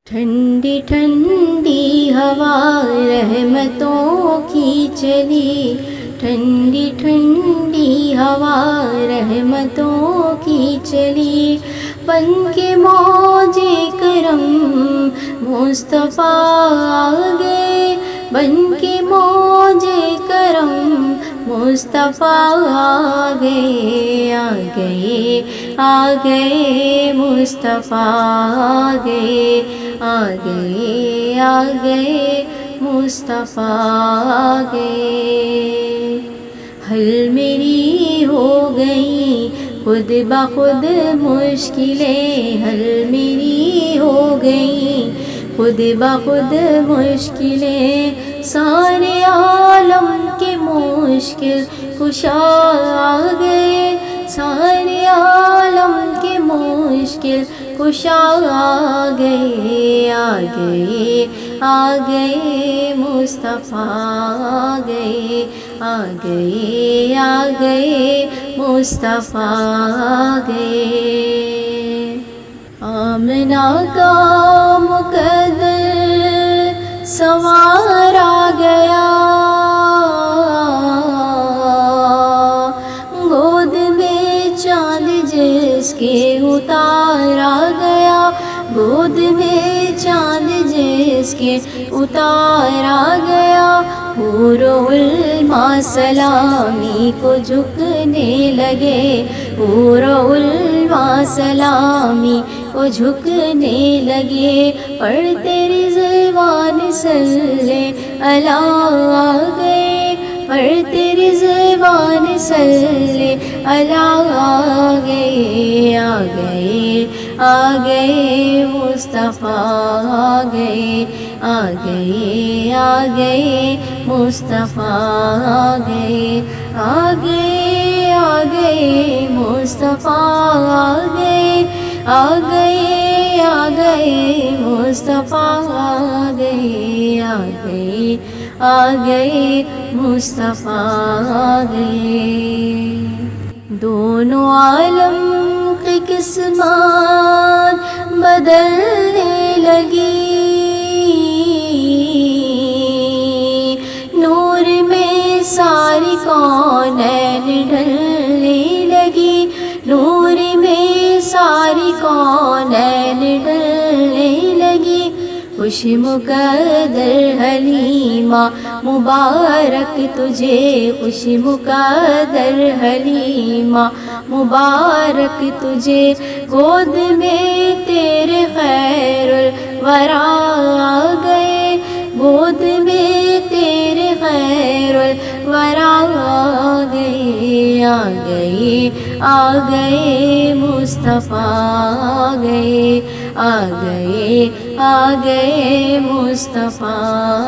ٹھنڈی ٹھنڈی ہوا رحمتوں کی چلی، ٹھنڈی ٹھنڈی ہوا رحمتوں کی چلی، بن کے موج کرم مصطفیٰ آ گئے، بن کے موج کرم مصطفیٰ آ گئے، آ گئے آ گئے مصطفیٰ آ گئے، آ گئے آ گئے مصطفیٰ آ گئے۔ حل میری ہو گئی خود بخود مشکلیں، حل میری ہو گئی خود بخود مشکلیں، سارے عالم کے مشکل کشا آ گئے، سارے عالم کے مشکل کشا آ گئے، آ گئے آ گئے مصطفیٰ آ گئے، آ گئے آ گئے مصطفیٰ آ گئے۔ آمنہ کا مقدر سنوار آ گیا، گود میں چاند جس کے اتار آ گیا، گود میں چاند جس کے اتار آ گیا، حور و علماء سلامی کو جھکنے لگے، حور و علماء سلامی کو جھکنے لگے، پڑھتے رضوان صلی اللہ آ گئے، پڑھتے رضوان صلی اللہ آ گئے، آ گئے آ گئے مصطفیٰ آ گئے، آ گئے آ گئے مصطفیٰ آ گئے، آ گئے آ گئے مصطفیٰ آ گئے، آ گئے آ گئے مصطفیٰ آ گئے، آ گئے آ گئے مصطفیٰ آ گئے۔ دونوں عالم کی قسمت بدلنے لگی، نور میں ساری کونین ڈھلنے لگی، نور میں ساری کونین ڈھلنے لگی، خوش مقدر حلیمہ مبارک تجھے، خوش مقدر حلیمہ مبارک تجھے، گود میں تیرے خیر الورا آ گئے، گود میں تیرے خیر الورا آ گئے، آ گئے آ گئے مصطفیٰ آ گئے، آ گئے آ گئے مصطفیٰ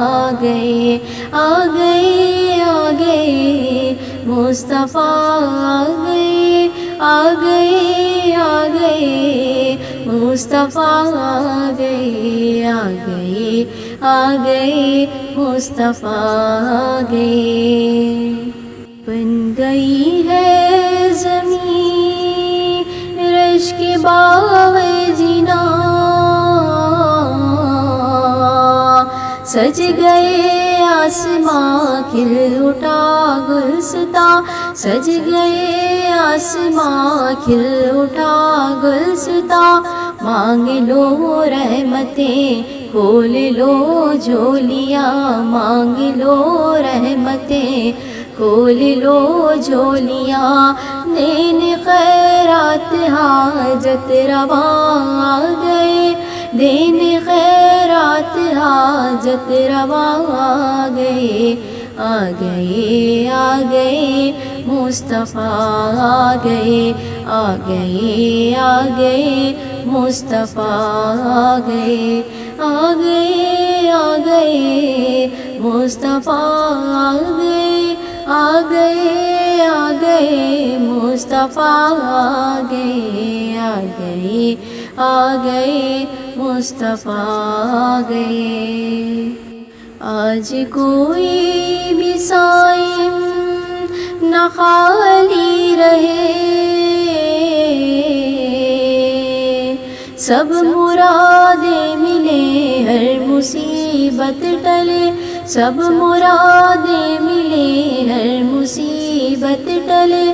آ گئے، آ گئے آ گئے مصطفیٰ آ گئے، آ گئے آ گئے مصطفیٰ آ گئے، آ گئے آ گئے مصطفیٰ آ گئے۔ بن گئی ہے زمین رش کے باغ جنا، سج گئے آسماں کھل اٹھا گلستاں، سج گئے آسماں کھل اٹھا گلستاں، مانگ لو رحمتیں کھول لو جھولیاں، مانگ لو رحمتیں کھول لو جھولیاں، دین خیرات حاجت روا آ گئے، دین خیرات حاجت روا آ گئے، آ گئے آ گئے مصطفیٰ آ گئے، آ گئے آ گئے مصطفیٰ آ گئے، آ گئے آ گئے مصطفیٰ آ گئے، آ گئے آ گئے مصطفیٰ آ گئے، آ گئے آ گئے مصطفیٰ آ گئے۔ آج کوئی بھی صائم نہ خالی رہے، سب مرادیں ملیں مصیبت ٹلے سب مرادیں ملے ہر مصیبت ٹلے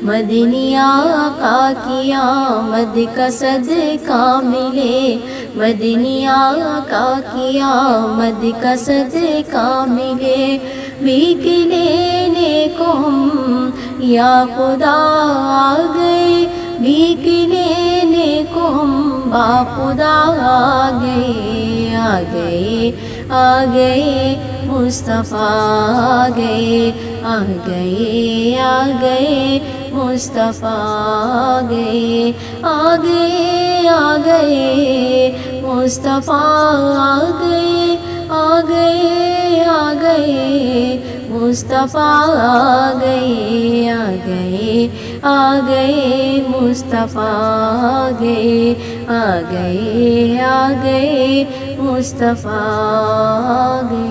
مدنی آقا کی آمد کا صدقہ ملے مدنی آقا کی آمد کا صدقہ ملے بھیک لینے کو ہم یا خدا آ گئے بھیک لینے کو ہم با خدا آ گئے مصطفیٰ آ گئے مصطفیٰ آ گئے مصطفیٰ آ گئے مصطفیٰ آ گئے مصطفیٰ آ گئے مصطفیٰ آ گئے